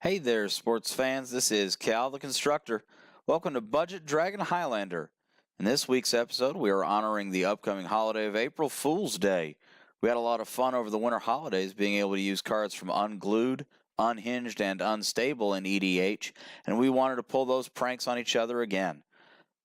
Hey there, sports fans. This is Cal the Constructor. Welcome to Budget Dragon Highlander. In this week's episode, we are honoring the upcoming holiday of April Fool's Day. We had a lot of fun over the winter holidays being able to use cards from Unglued, Unhinged, and Unstable in EDH, and we wanted to pull those pranks on each other again.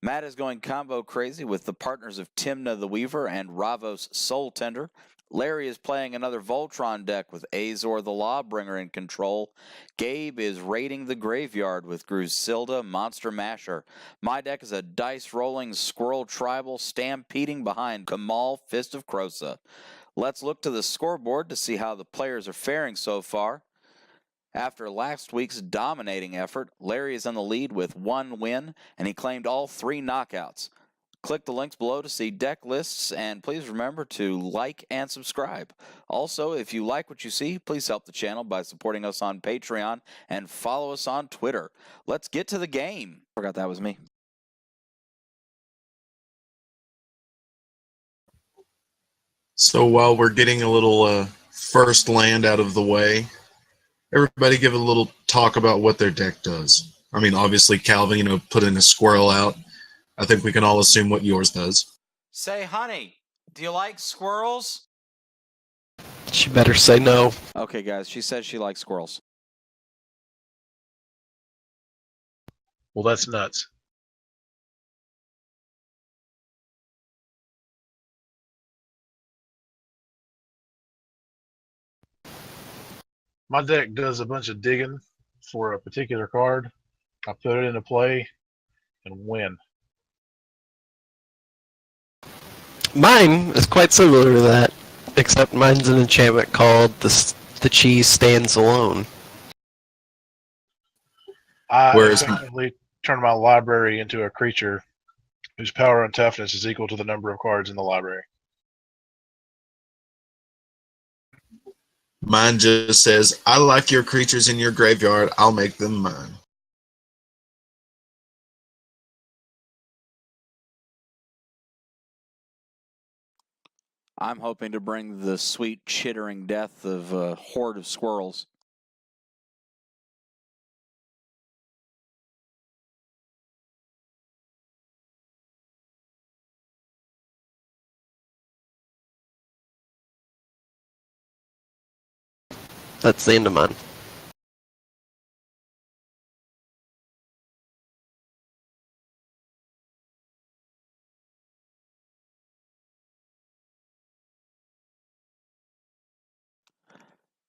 Matt is going combo crazy with the partners of Timna the Weaver and Ravos Soul Tender. Larry is playing another Voltron deck with Azor the Lawbringer in control. Gabe is raiding the graveyard with Grusilda Monster Masher. My deck is a dice-rolling Squirrel Tribal stampeding behind Kamal Fist of Krosa. Let's look to the scoreboard to see how the players are faring so far. After last week's dominating effort, Larry is in the lead with 1 win, and he claimed all 3 knockouts. Click the links below to see deck lists, and please remember to like and subscribe. Also, if you like what you see, please help the channel by supporting us on Patreon and follow us on Twitter. Let's get to the game. Forgot that was me. So while we're getting a little first land out of the way, everybody give a little talk about what their deck does. I mean, obviously, Calvin, putting a squirrel out. I think we can all assume what yours does. Say, honey, do you like squirrels? She better say no. Okay, guys, she says she likes squirrels. Well, that's nuts. My deck does a bunch of digging for a particular card. I put it into play and win. Mine is quite similar to that, except mine's an enchantment called The Cheese Stands Alone. I Whereas- effectively turn my library into a creature whose power and toughness is equal to the number of cards in the library. Mine just says, I like your creatures in your graveyard. I'll make them mine. I'm hoping to bring the sweet chittering death of a horde of squirrels. That's the end of mine.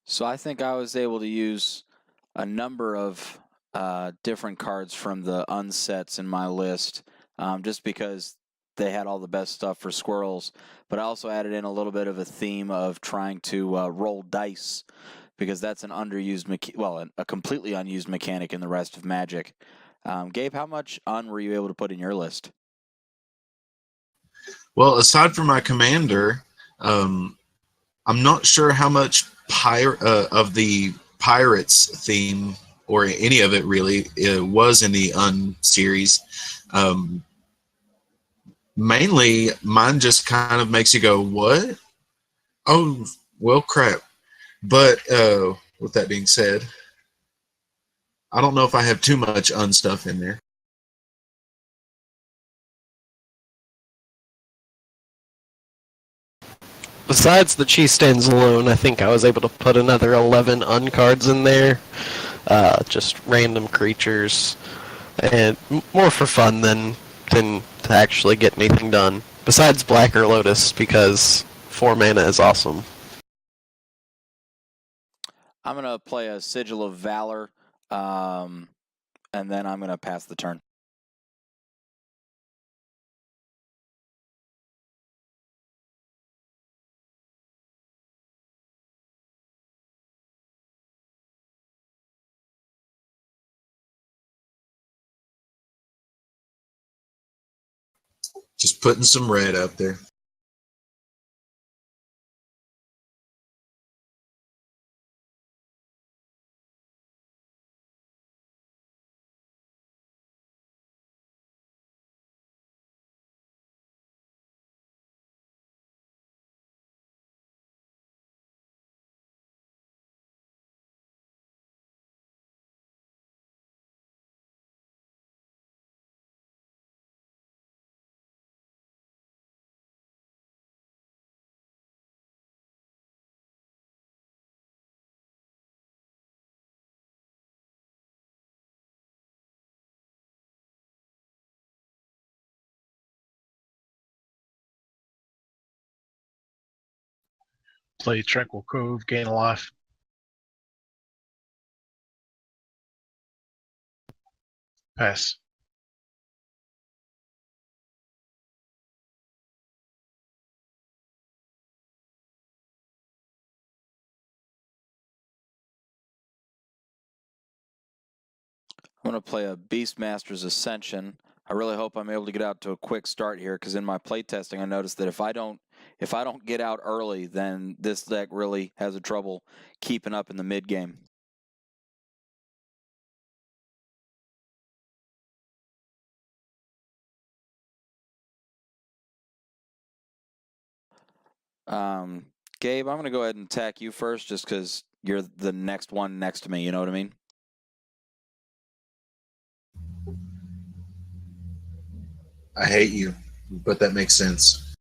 So I think I was able to use a number of different cards from the unsets in my list, just because they had all the best stuff for squirrels. But I also added in a little bit of a theme of trying to roll dice, because that's an underused, a completely unused mechanic in the rest of Magic. Gabe, how much were you able to put in your list? Well, aside from my commander, I'm not sure how much of the Pirates theme, or any of it really, it was in the series. Mainly, mine just kind of makes you go, what? Oh, well, crap. But with that being said, I don't know if I have too much unstuff in there. Besides The Cheese Stands Alone, I think I was able to put another 11 uncards in there. Just random creatures. And more for fun than to actually get anything done. Besides Blacker Lotus, because 4 mana is awesome. I'm going to play a Sigil of Valor, and then I'm going to pass the turn. Just putting some red out there. Play Tranquil Cove, gain a life. Pass. I'm going to play a Beastmaster's Ascension. I really hope I'm able to get out to a quick start here, because in my playtesting I noticed that if I don't get out early, then this deck really has a trouble keeping up in the mid game. Gabe, I'm going to go ahead and attack you first, just because you're the next one next to me. You know what I mean? I hate you, but that makes sense.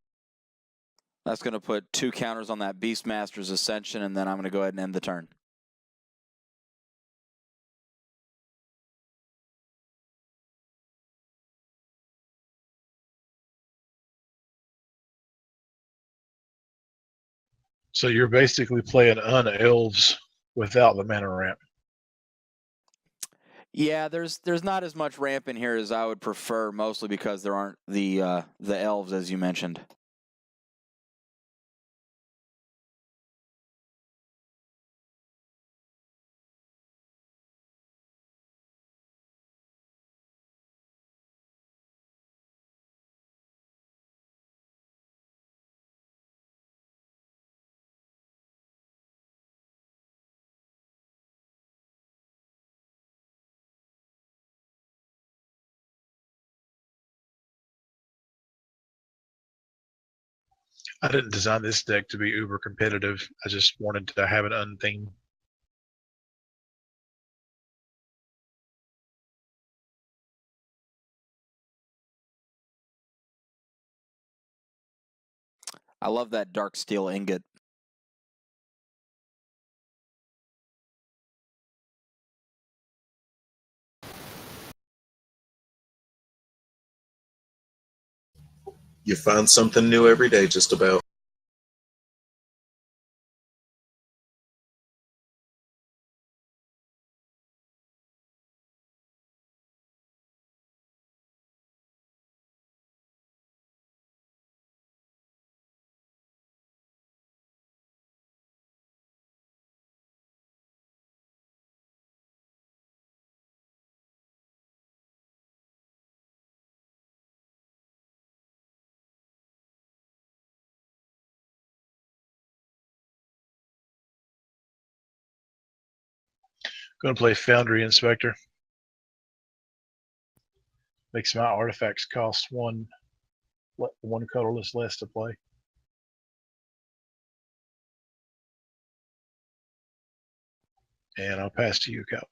That's going to put 2 counters on that Beastmaster's Ascension, and then I'm going to go ahead and end the turn. So you're basically playing unelves without the mana ramp. Yeah, there's not as much ramp in here as I would prefer, mostly because there aren't the elves, as you mentioned. I didn't design this deck to be uber competitive. I just wanted to have an untheme. I love that dark steel ingot. You find something new every day, just about. Going to play Foundry Inspector. Makes my artifacts cost one colorless less to play. And I'll pass to you, Cal.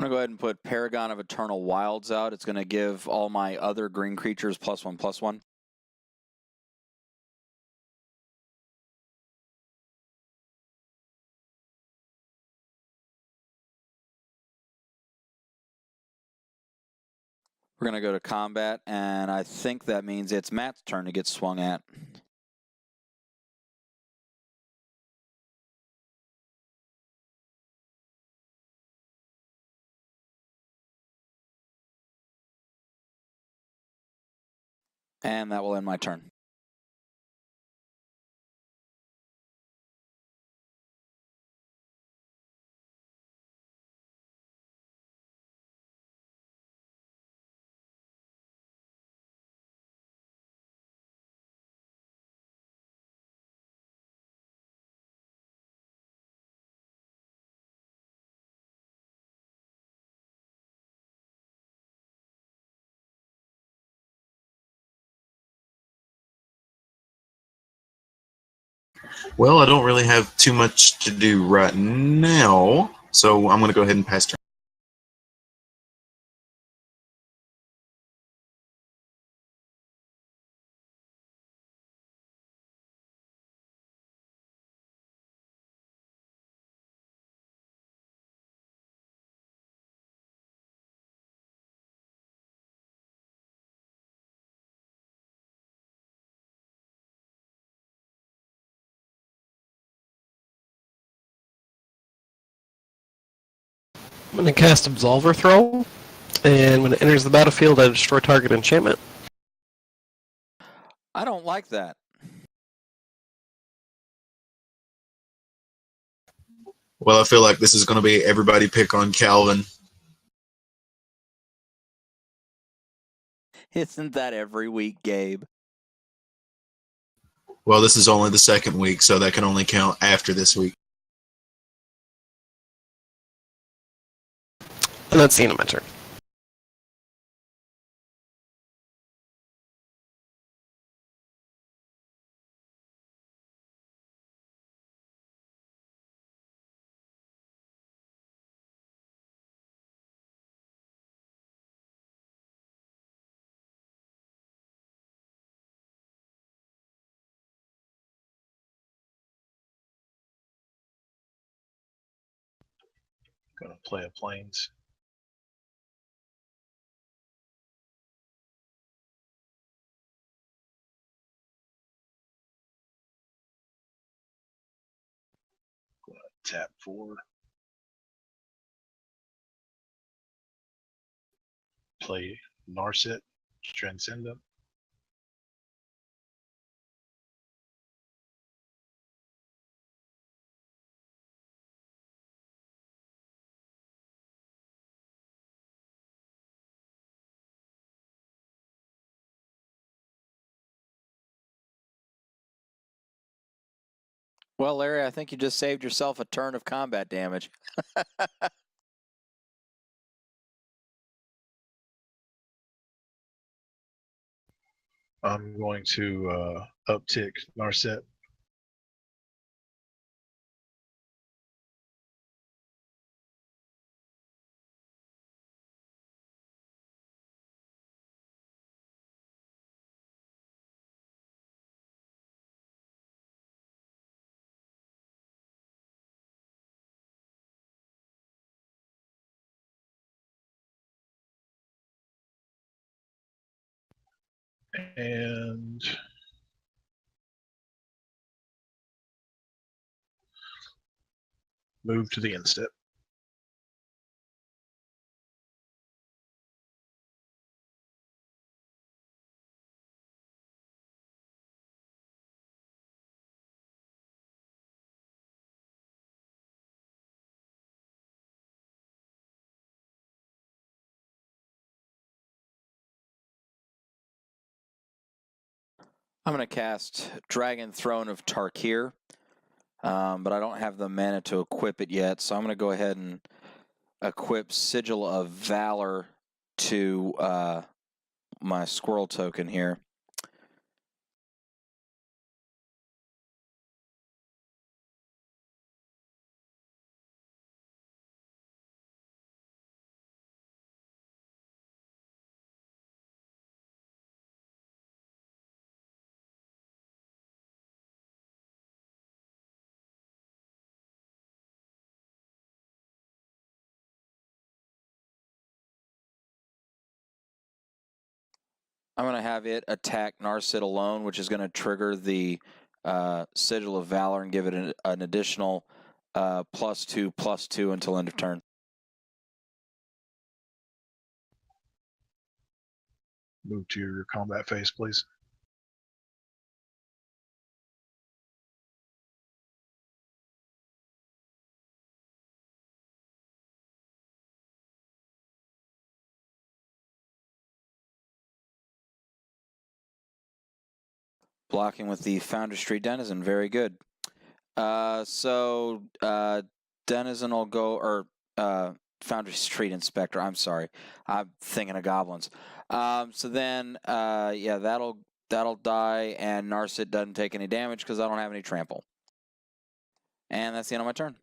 I'm going to go ahead and put Paragon of Eternal Wilds out. It's going to give all my other green creatures +1/+1. We're going to go to combat, and I think that means it's Matt's turn to get swung at. And that will end my turn. Well, I don't really have too much to do right now, so I'm going to go ahead and pass turn. I'm going to cast Absolver Throw, and when it enters the battlefield, I destroy target enchantment. I don't like that. Well, I feel like this is going to be everybody pick on Calvin. Isn't that every week, Gabe? Well, this is only the second week, so that can only count after this week. And that's the end of my turn. Gonna play a planes. Gonna tap 4. Play Narset, Transcendent. Well, Larry, I think you just saved yourself a turn of combat damage. I'm going to uptick Narset. And move to the end step. I'm going to cast Dragon Throne of Tarkir, but I don't have the mana to equip it yet, so I'm going to go ahead and equip Sigil of Valor to my squirrel token here. I'm going to have it attack Narset alone, which is going to trigger the Sigil of Valor and give it an additional +2/+2 until end of turn. Move to your combat phase, please. Blocking with the Foundry Street Denizen, very good. So Denizen will go, or Foundry Street Inspector, I'm sorry. I'm thinking of goblins. So then, yeah, that'll die, and Narset doesn't take any damage because I don't have any trample. And that's the end of my turn.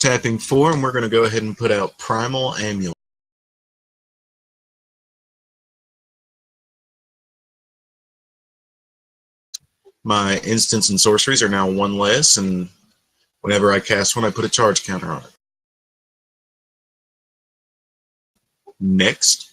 Tapping 4, and we're going to go ahead and put out Primal Amulet. My instants and sorceries are now 1 less, and whenever I cast one, I put a charge counter on it. Next.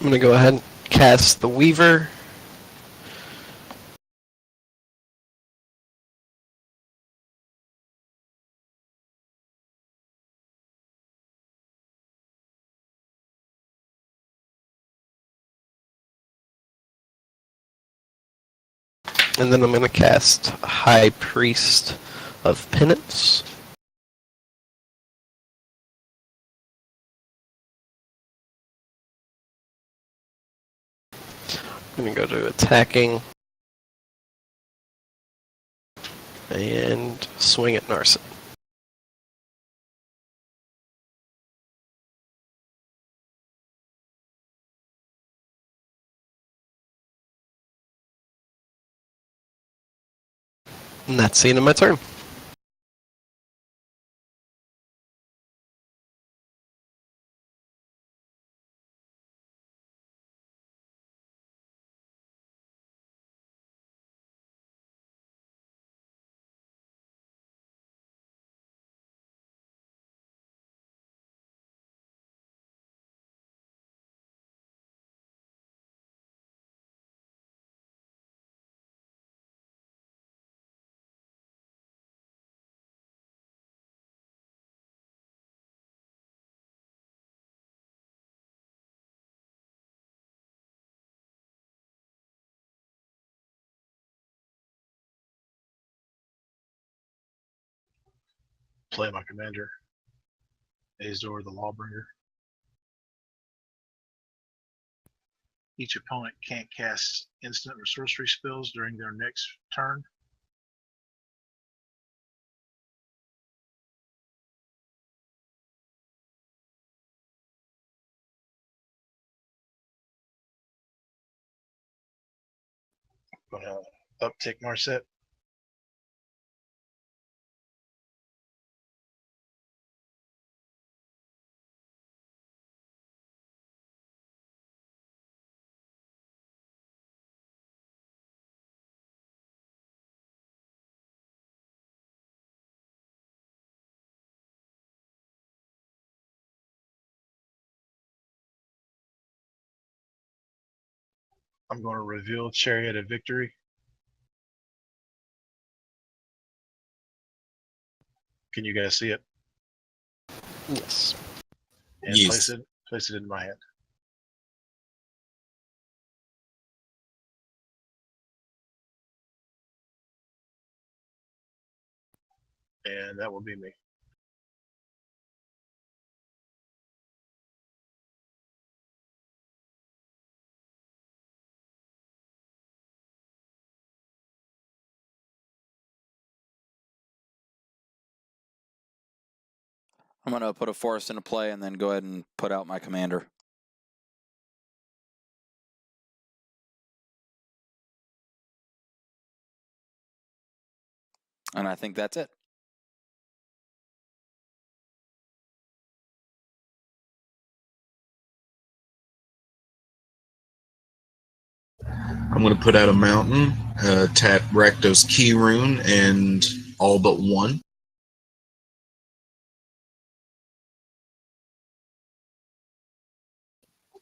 I'm going to go ahead and cast the Weaver. And then I'm going to cast High Priest of Penance. I'm going to go to attacking and swing at Narset. And that's the end of my turn. Play my commander, Azor the Lawbringer. Each opponent can't cast instant or sorcery spells during their next turn. Gonna uptick Narset. I'm going to reveal Chariot of Victory. Can you guys see it? Yes. And Yes. place it in my hand. And that will be me. I'm going to put a forest into play and then go ahead and put out my commander. And I think that's it. I'm going to put out a mountain, tap Rakdos Key Rune, and all but one.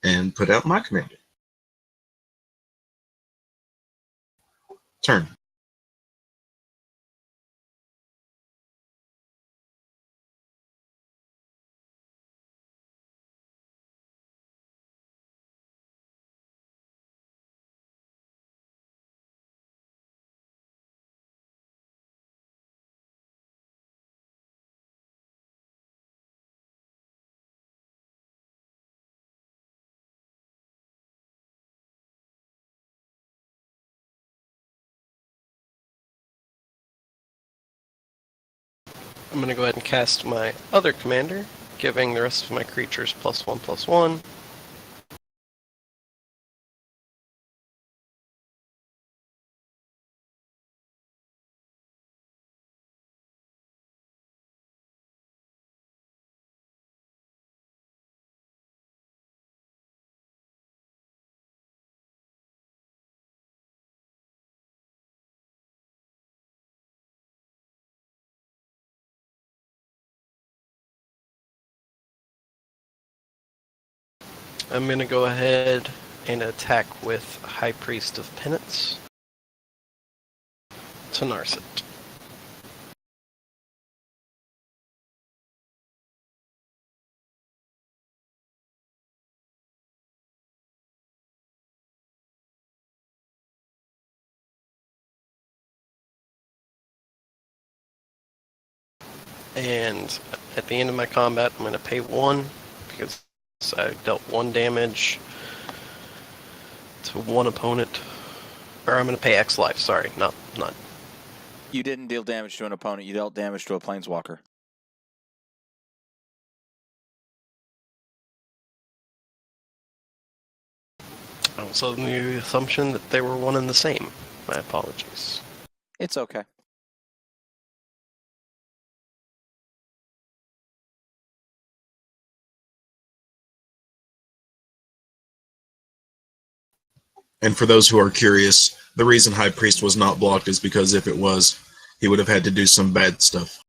And put out my commander. Turn. I'm going to go ahead and cast my other commander, giving the rest of my creatures +1/+1. I'm going to go ahead and attack with High Priest of Penance to Narset. And at the end of my combat, I'm going to pay 1 because I dealt 1 damage to 1 opponent. Or I'm going to pay X life, sorry, not. You didn't deal damage to an opponent. You dealt damage to a planeswalker. I was under the assumption that they were one and the same. My apologies. It's okay. And for those who are curious, the reason High Priest was not blocked is because if it was, he would have had to do some bad stuff.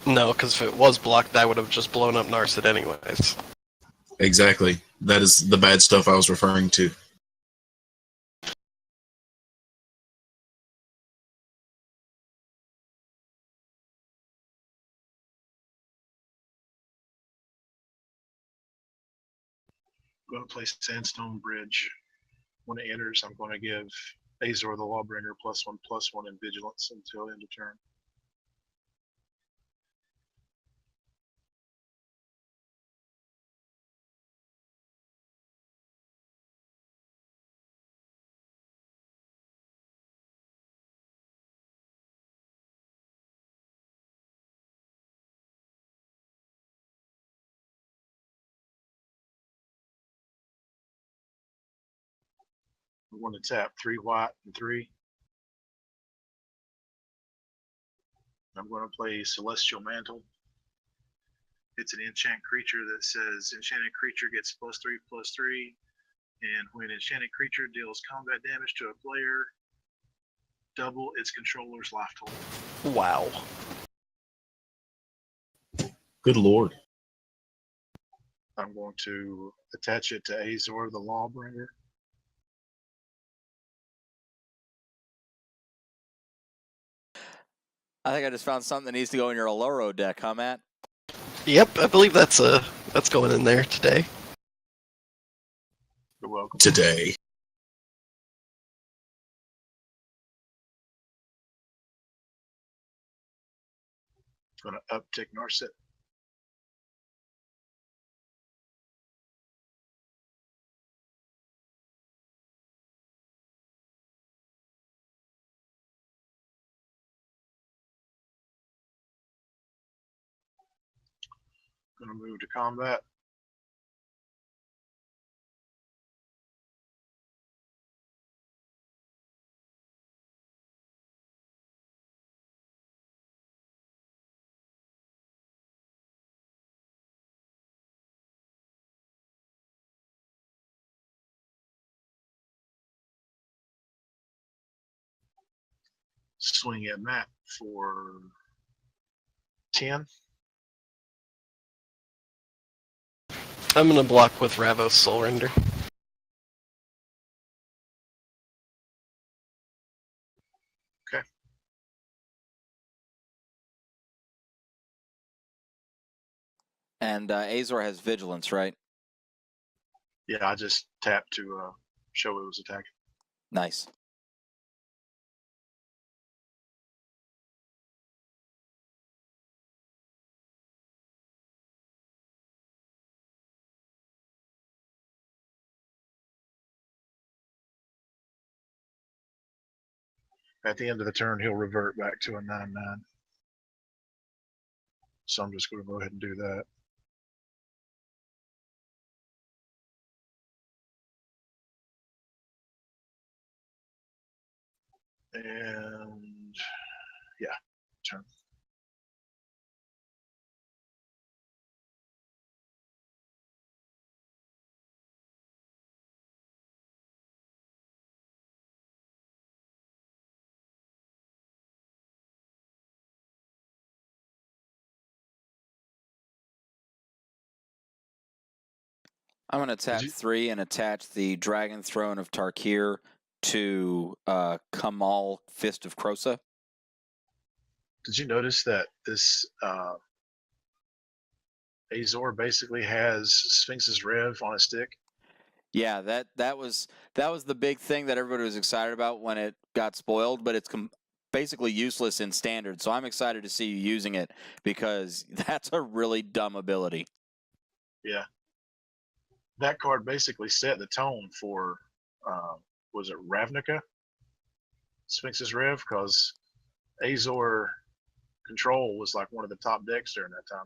No, because if it was blocked, that would have just blown up Narset anyways. Exactly. That is the bad stuff I was referring to. I'm going to play Sandstone Bridge. When it enters, I'm going to give Azor the Lawbringer +1/+1 in Vigilance until end of turn. I'm going to tap 3 white and 3. I'm going to play Celestial Mantle. It's an enchant creature that says enchanted creature gets +3/+3, and when enchanted creature deals combat damage to a player, double its controller's life total. Wow. Good lord. I'm going to attach it to Azor the Lawbringer. I think I just found something that needs to go in your Aluro deck, huh, Matt? Yep, I believe that's going in there today. You're welcome. Today. Going to uptick Narset. Going to move to combat. Swing at Matt for 10. I'm going to block with Ravos Soul Render. Okay. And Azor has Vigilance, right? Yeah, I just tapped to show it was attacking. Nice. At the end of the turn, he'll revert back to a 9/9. So I'm just going to go ahead and do that. And yeah, turn. I'm going to tap 3 and attach the Dragon Throne of Tarkir to Kamal Fist of Krosa. Did you notice that this Azor basically has Sphinx's Rev on a stick? Yeah, that was the big thing that everybody was excited about when it got spoiled, but it's basically useless in standard. So I'm excited to see you using it because that's a really dumb ability. Yeah. That card basically set the tone for, was it Ravnica? Sphinx's Rev, because Azor Control was like one of the top decks during that time.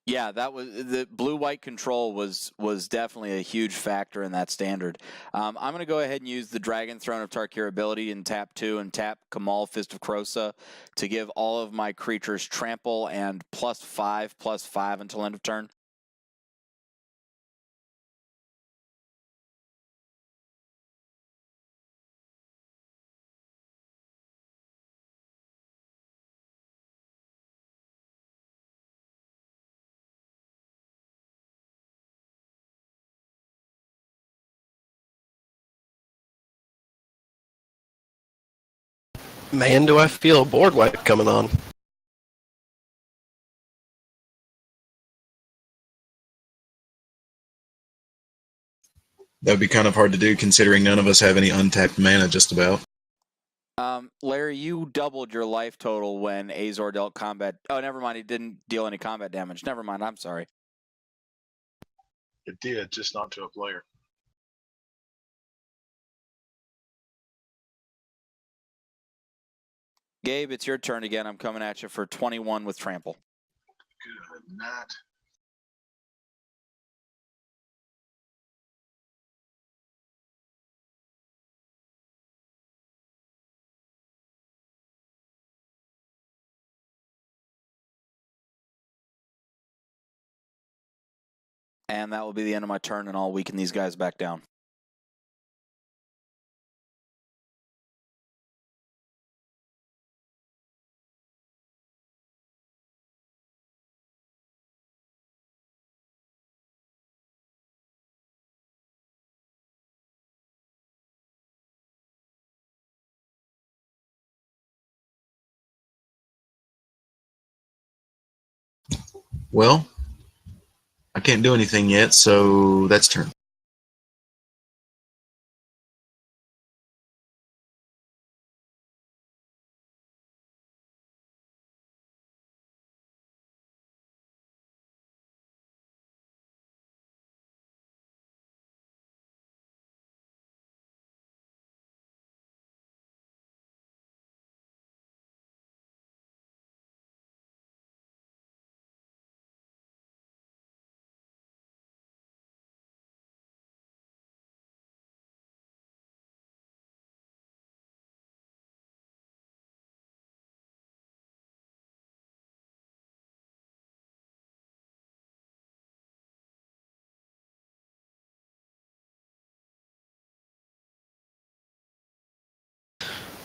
Yeah, that was the blue-white control was definitely a huge factor in that standard. I'm going to go ahead and use the Dragon Throne of Tarkir ability and tap 2 and tap Kamal Fist of Krosa to give all of my creatures trample and +5/+5 until end of turn. Man, do I feel a board wipe coming on. That would be kind of hard to do considering none of us have any untapped mana just about. Larry, you doubled your life total when Azor dealt combat. Oh, never mind. He didn't deal any combat damage. Never mind. I'm sorry. It did, just not to a player. Gabe, it's your turn again. I'm coming at you for 21 with trample. Good night. And that will be the end of my turn, and I'll weaken these guys back down. Well, I can't do anything yet, so that's turn.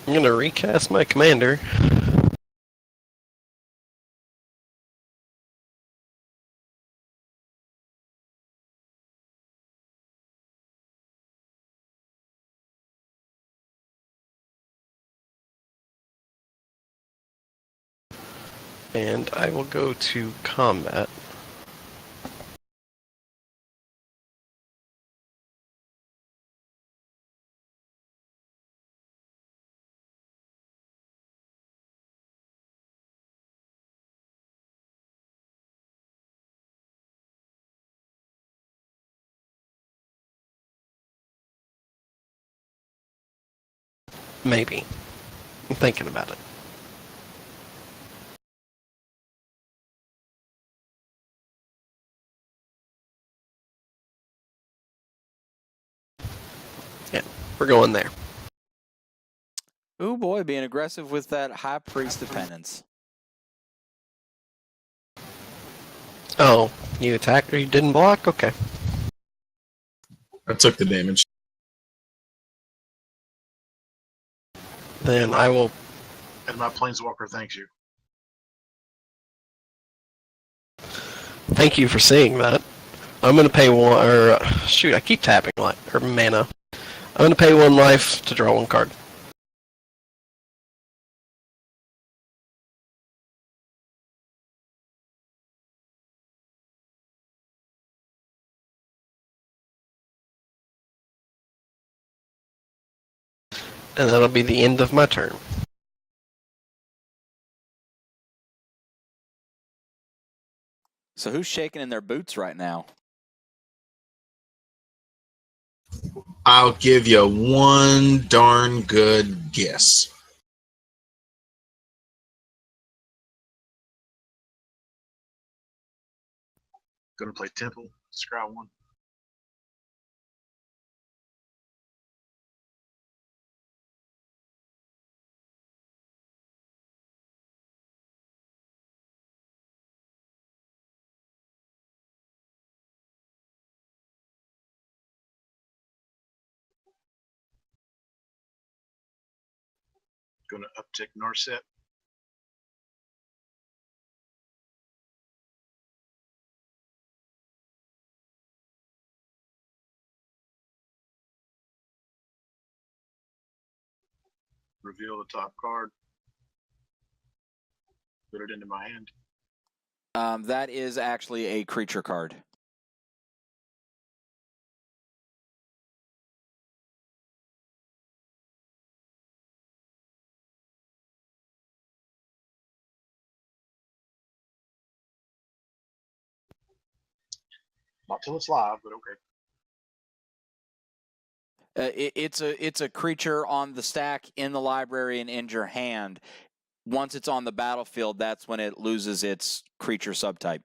I'm going to recast my commander. And I will go to combat. Maybe. I'm thinking about it. Yeah, we're going there. Ooh boy, being aggressive with that High Priest of Penance. Oh, you attacked or you didn't block? Okay. I took the damage. Then I will... And my Planeswalker thanks you. Thank you for seeing that. I'm gonna pay one. Or shoot, I keep tapping or mana. I'm gonna pay 1 life to draw 1 card. And that'll be the end of my turn. So who's shaking in their boots right now? I'll give you one darn good guess. Gonna play Temple, scry 1. Gonna uptick Narset. Reveal the top card. Put it into my hand. That is actually a creature card. Not till it's live, but okay. It's a creature on the stack in the library and in your hand. Once it's on the battlefield, that's when it loses its creature subtype.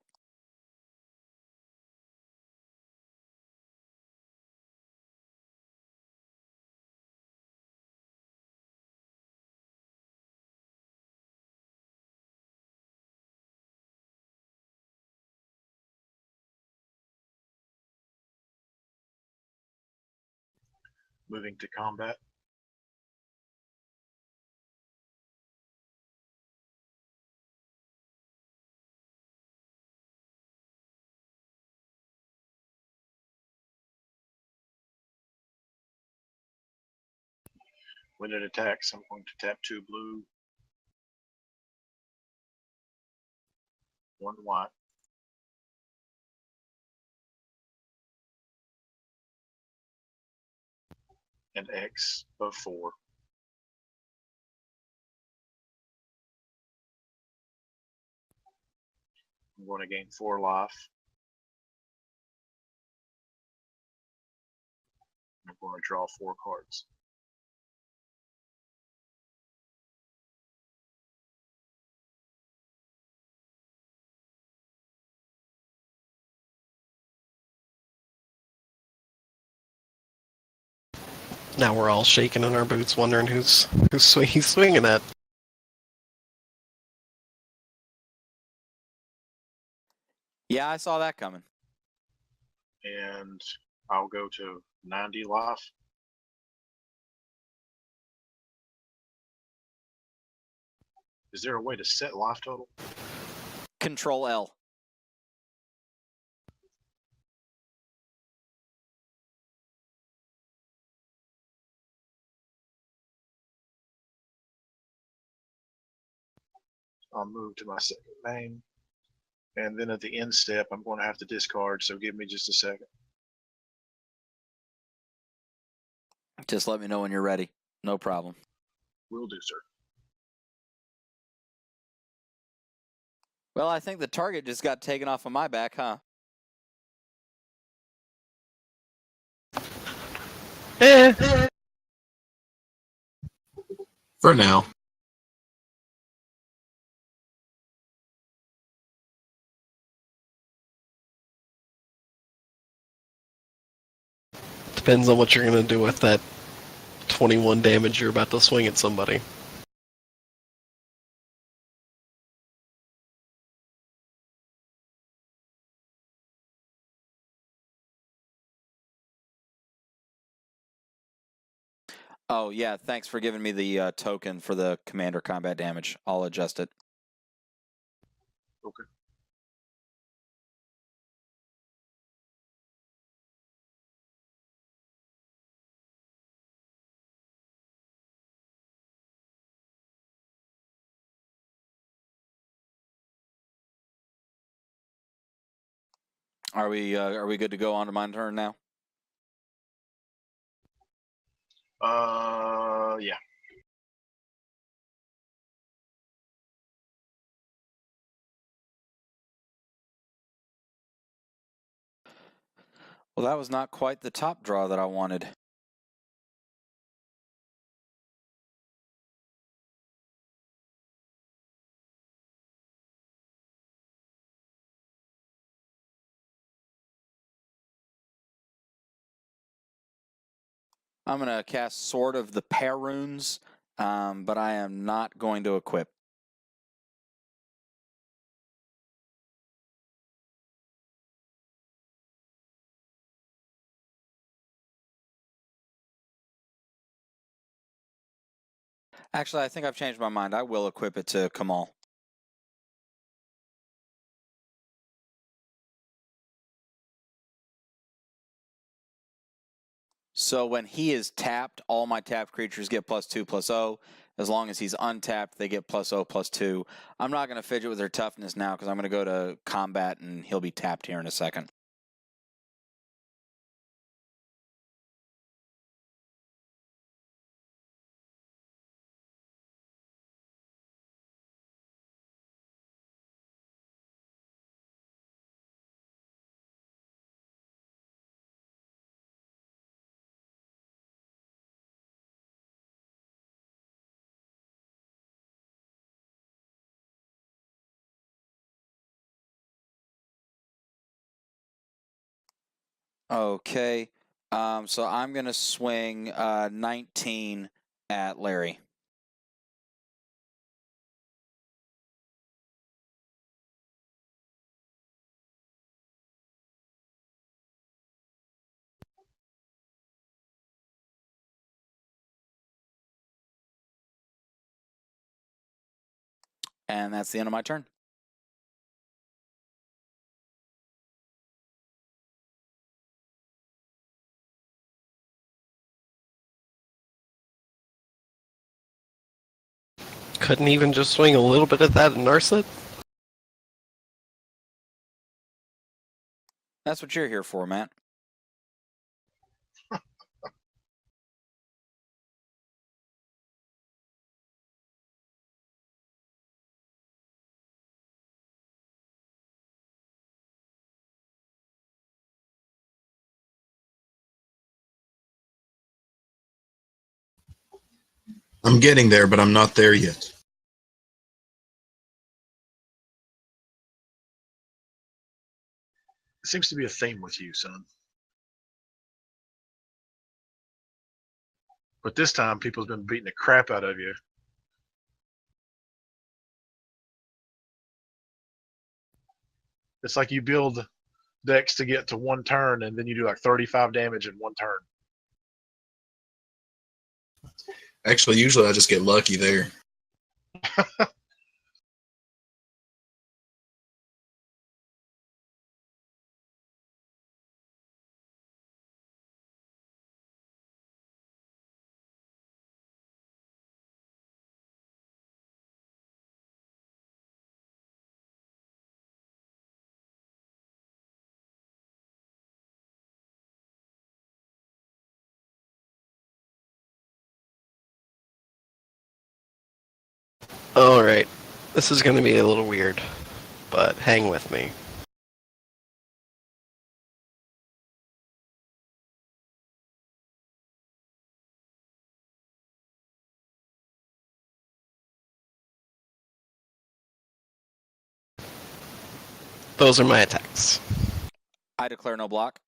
Moving to combat. When it attacks, I'm going to tap 2 blue, 1 white. And X of 4. I'm going to gain 4 life. I'm going to draw 4 cards. Now we're all shaking in our boots, wondering who's he's swinging at. Yeah, I saw that coming. And I'll go to 90 life. Is there a way to set life total? Control L. I'll move to my second main. And then at the end step, I'm going to have to discard, so give me just a second. Just let me know when you're ready. No problem. Will do, sir. Well, I think the target just got taken off of my back, huh? For now. Depends on what you're gonna do with that 21 damage you're about to swing at somebody. Oh, yeah, thanks for giving me the token for the commander combat damage. I'll adjust it. Okay. Are we good to go on to my turn now? Yeah. Well, that was not quite the top draw that I wanted. I'm going to cast Sword of the Perunes, but I am not going to equip. Actually, I think I've changed my mind. I will equip it to Kamal. So when he is tapped, all my tapped creatures get +2/+0. As long as he's untapped, they get +0/+2. I'm not going to fidget with their toughness now because I'm going to go to combat and he'll be tapped here in a second. Okay, so I'm going to swing 19 at Larry. And that's the end of my turn. Couldn't even just swing a little bit at that and nurse it? That's what you're here for, Matt. I'm getting there, but I'm not there yet. It seems to be a theme with you, son. But this time, people's been beating the crap out of you. It's like you build decks to get to one turn, and then you do like 35 damage in one turn. Actually, usually I just get lucky there. Alright, this is going to be a little weird, but hang with me. Those are my attacks. I declare no block.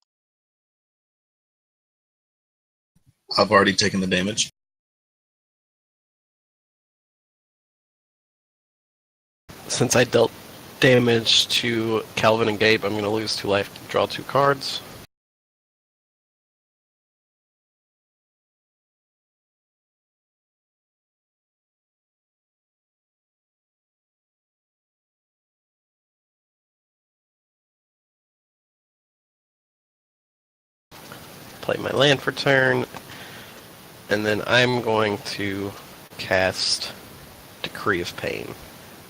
I've already taken the damage. Since I dealt damage to Calvin and Gabe, I'm going to lose 2 life, draw 2 cards. Play my land for turn, and then I'm going to cast Decree of Pain.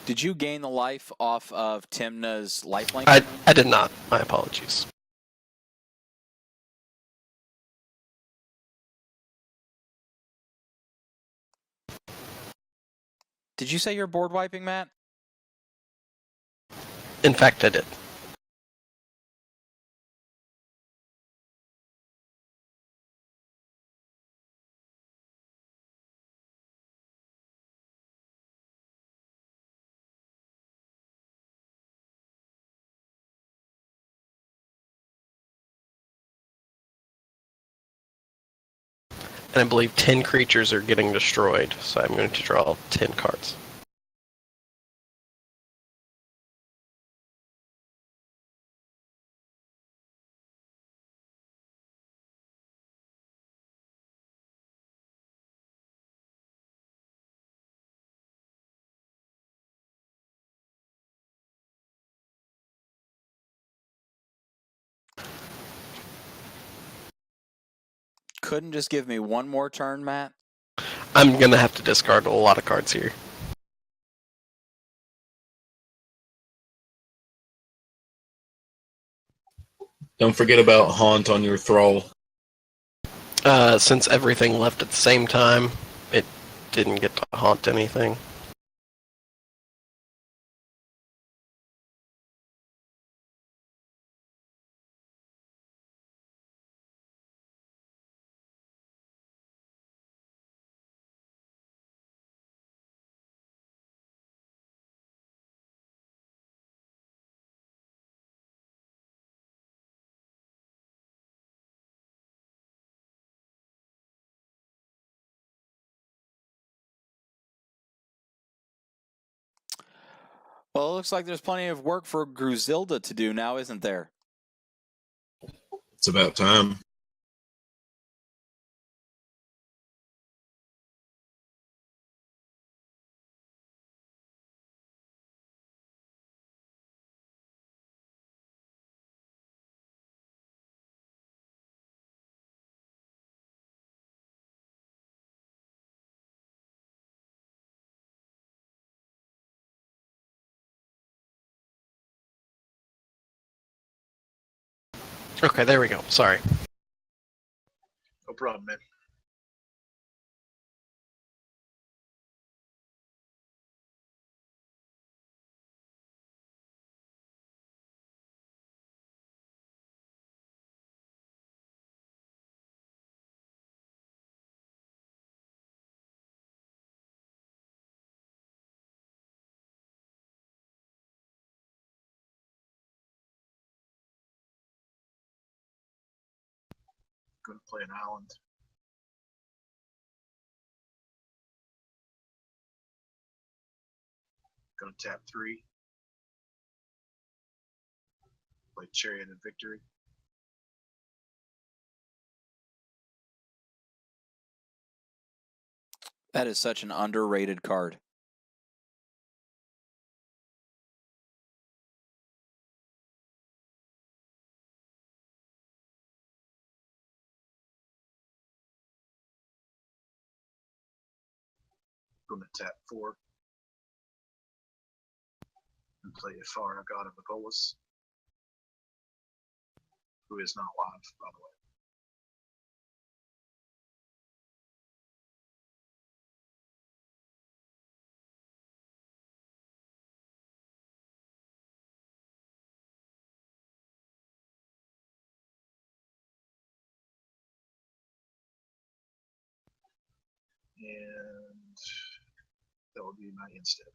Did you gain the life off of Timna's lifelink? I did not. My apologies. Did you say you're board wiping, Matt? In fact, I did. And I believe 10 creatures are getting destroyed, so I'm going to draw 10 cards. Couldn't just give me one more turn, Matt? I'm going to have to discard a lot of cards here. Don't forget about Haunt on your Thrall. Since everything left at the same time, it didn't get to haunt anything. Well, it looks like there's plenty of work for Gruzilda to do now, isn't there? It's about time. Okay, there we go. Sorry. No problem, man. Going to play an island. Going to tap 3. Play Chariot of Victory. That is such an underrated card. Going to tap 4. And play Ifara, God of Agolas, who is not live, by the way. And that will be my instep.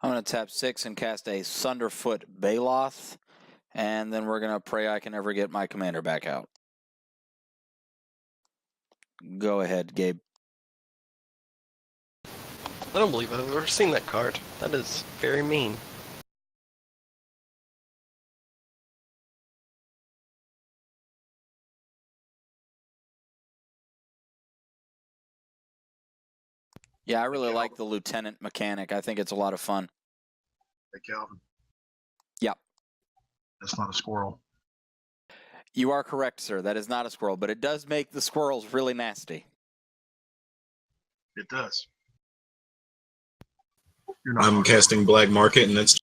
I'm going to tap 6 and cast a Thunderfoot Baloth, and then we're going to pray I can never get my commander back out. Go ahead, Gabe. I don't believe I've ever seen that card. That is very mean. Yeah, I really Calvin. like the lieutenant mechanic. I think it's a lot of fun. Hey, Calvin. Yep. That's not a squirrel. You are correct, sir. That is not a squirrel, but it does make the squirrels really nasty. It does. You're not I'm wrong. casting Black Market, and that's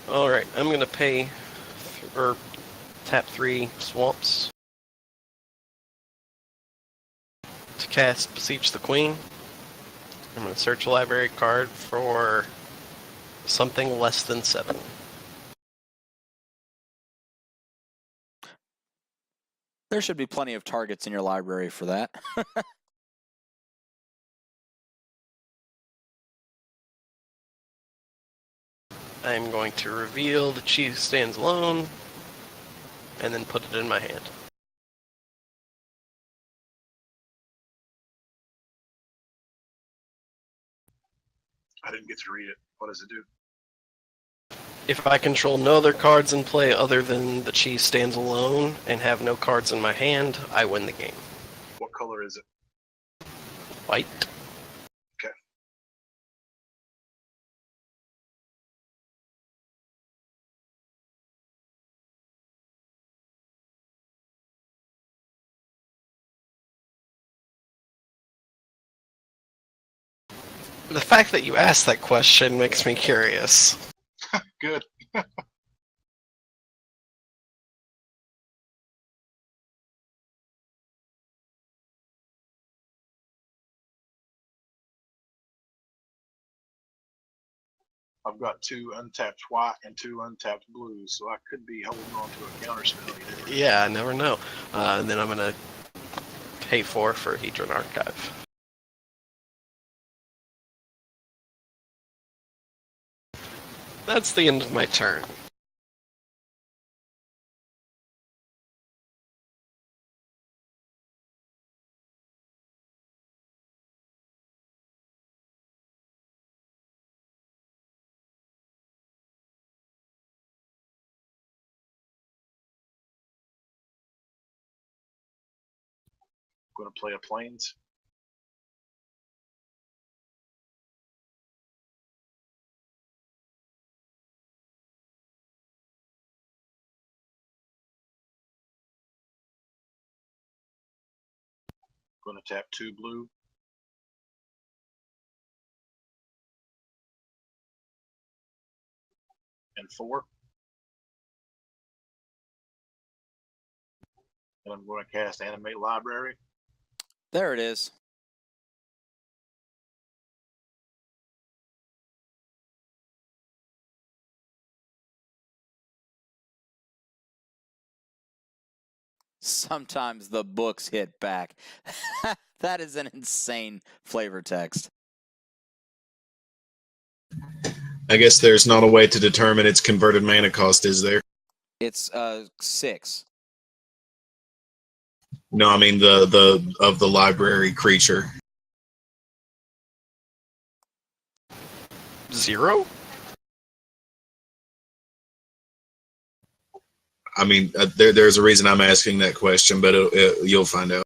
Alright, I'm going to pay or tap 3 swamps to cast Beseech the Queen. I'm going to search a library card for something less than 7. There should be plenty of targets in your library for that. I'm going to reveal the Chief Stands Alone and then put it in my hand. I didn't get to read it. What does it do? If I control no other cards in play other than the Chief Stands Alone and have no cards in my hand, I win the game. What color is it? White. Okay. The fact that you asked that question makes me curious. Good. I've got 2 untapped white and 2 untapped blues, so I could be holding on to a counter spell. Yeah, I never know. And then I'm going to pay 4 for Hedron Archive. That's the end of my turn. I'm going to play a plains. I'm going to tap 2 blue. And 4. And I'm going to cast Animate Library. There it is. Sometimes the books hit back. That is an insane flavor text. I guess there's not a way to determine its converted mana cost, is there? It's 6. No, I mean the of the library creature. 0? I mean, there's a reason I'm asking that question, but you'll find out.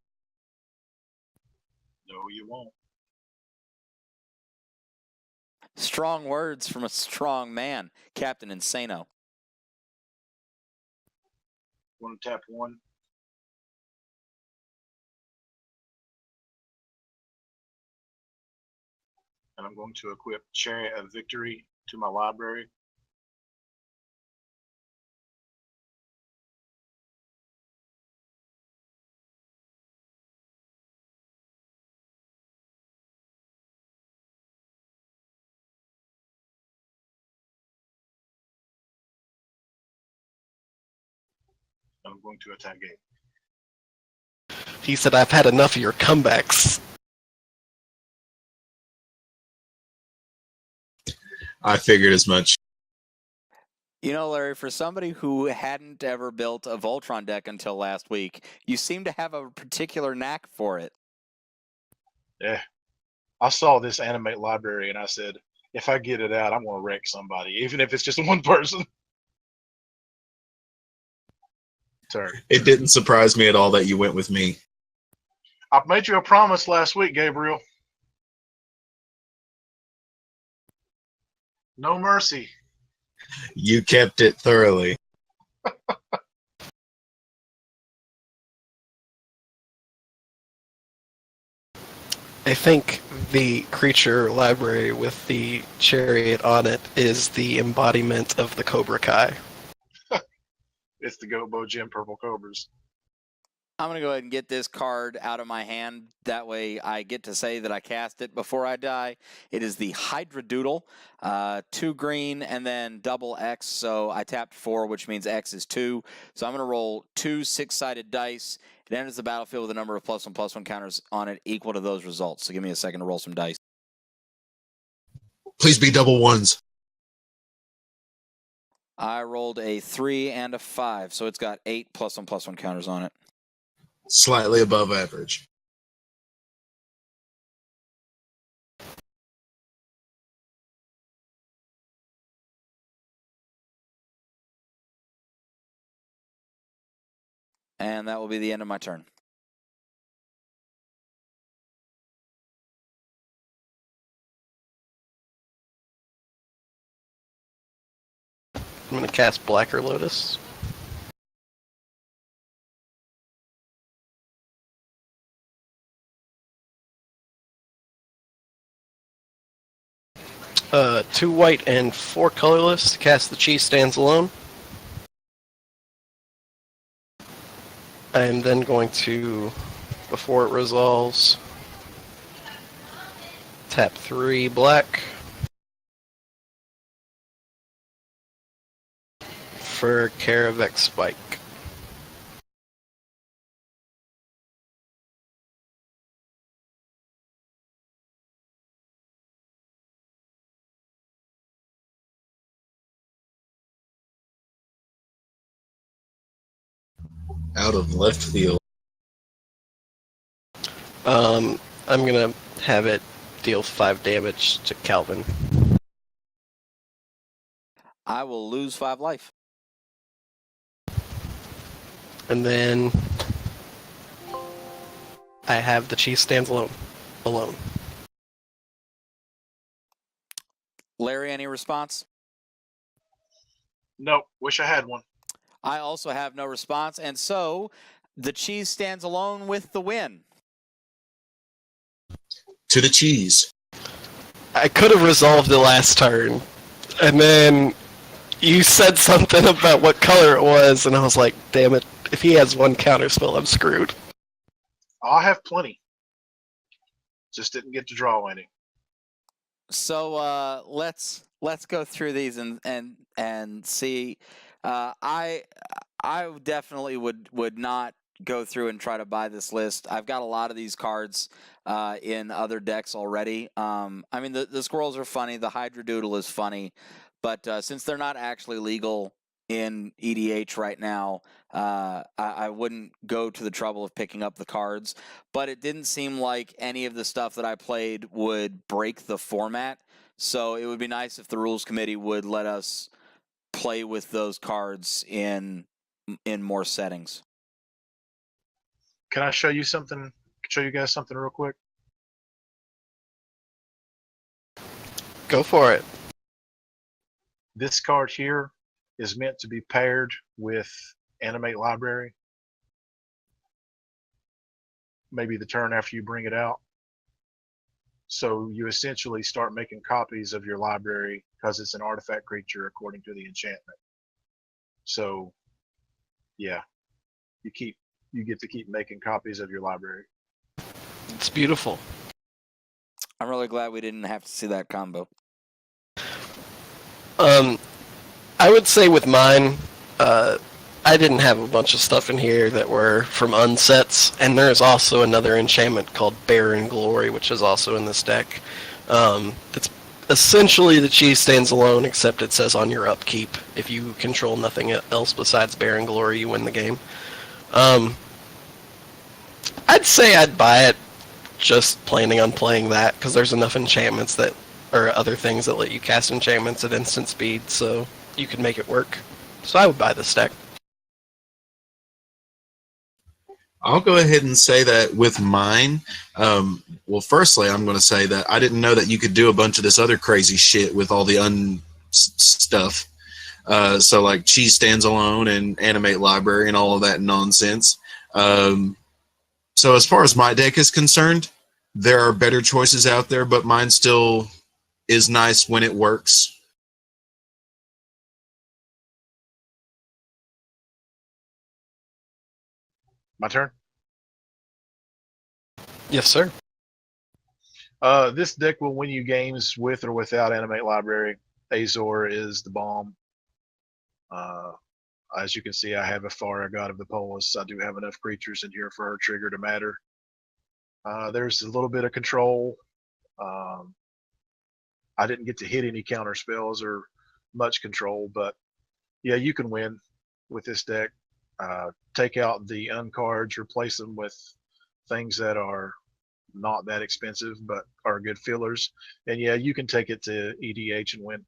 No, you won't. Strong words from a strong man, Captain Insano. I'm going to tap 1. and I'm going to equip Chariot of Victory to my library. And I'm going to attack Gabe. He said, I've had enough of your comebacks. I figured as much. You know, Larry, for somebody who hadn't ever built a Voltron deck until last week, you seem to have a particular knack for it. Yeah. I saw this animate library and I said, if I get it out, I'm going to wreck somebody, even if it's just one person. Sorry. It didn't surprise me at all that you went with me. I made you a promise last week, Gabriel. No mercy. You kept it thoroughly. I think the creature library with the chariot on it is the embodiment of the Cobra Kai. It's the Gobo Gym Purple Cobras. I'm going to go ahead and get this card out of my hand. That way I get to say that I cast it before I die. It is the Hydra Doodle, 2 green and then double X. So I tapped 4, which means X is 2. So I'm going to roll 2 6-sided dice. It enters the battlefield with a number of +1/+1 counters on it equal to those results. So give me a second to roll some dice. Please be double ones. I rolled a 3 and a 5. So it's got 8 +1/+1 counters on it. Slightly above average. And that will be the end of my turn. I'm going to cast Blacker Lotus. Two white and 4 colorless to cast The Cheese Stands Alone. I am then going to, before it resolves, tap 3 black for Caravex Spike. Out of left field. I'm gonna have it deal 5 damage to Calvin. I will lose 5 life. And then I have The Cheese Stands Alone. Larry, any response? Nope. Wish I had one. I also have no response, and so the cheese stands alone with the win. To the cheese. I could have resolved the last turn, and then you said something about what color it was, and I was like, damn it, if he has one counter spell, I'm screwed. I have plenty. Just didn't get to draw any. So let's go through these and see. I definitely would not go through and try to buy this list. I've got a lot of these cards in other decks already. I mean, the squirrels are funny. The Hydra Doodle is funny. But since they're not actually legal in EDH right now, I wouldn't go to the trouble of picking up the cards. But it didn't seem like any of the stuff that I played would break the format. So it would be nice if the rules committee would let us play with those cards in more settings. Can I show you something? Show you guys something real quick? Go for it. This card here is meant to be paired with Animate Library. Maybe the turn after you bring it out. So you essentially start making copies of your library because it's an artifact creature according to the enchantment. So yeah, you get to keep making copies of your library. It's beautiful. I'm really glad we didn't have to see that combo. I would say with mine, I didn't have a bunch of stuff in here that were from unsets, and there is also another enchantment called Barren Glory, which is also in this deck. It's essentially the cheese stands alone, except it says on your upkeep, if you control nothing else besides Barren Glory, you win the game. I'd say I'd buy it just planning on playing that, because there's enough enchantments that, or other things that let you cast enchantments at instant speed, so you can make it work. So I would buy this deck. I'll go ahead and say that with mine. Well, firstly, I'm going to say that I didn't know that you could do a bunch of this other crazy shit with all the stuff. So like cheese stands alone and animate library and all of that nonsense. So as far as my deck is concerned, there are better choices out there, but mine still is nice when it works. My turn. Yes, sir. This deck will win you games with or without Animate Library. Azor is the bomb. As you can see, I have a Fara, God of the Polis. I do have enough creatures in here for her trigger to matter. There's a little bit of control. I didn't get to hit any counter spells or much control, but yeah, you can win with this deck. Take out the uncards, replace them with things that are not that expensive but are good fillers, and yeah, you can take it to EDH and win.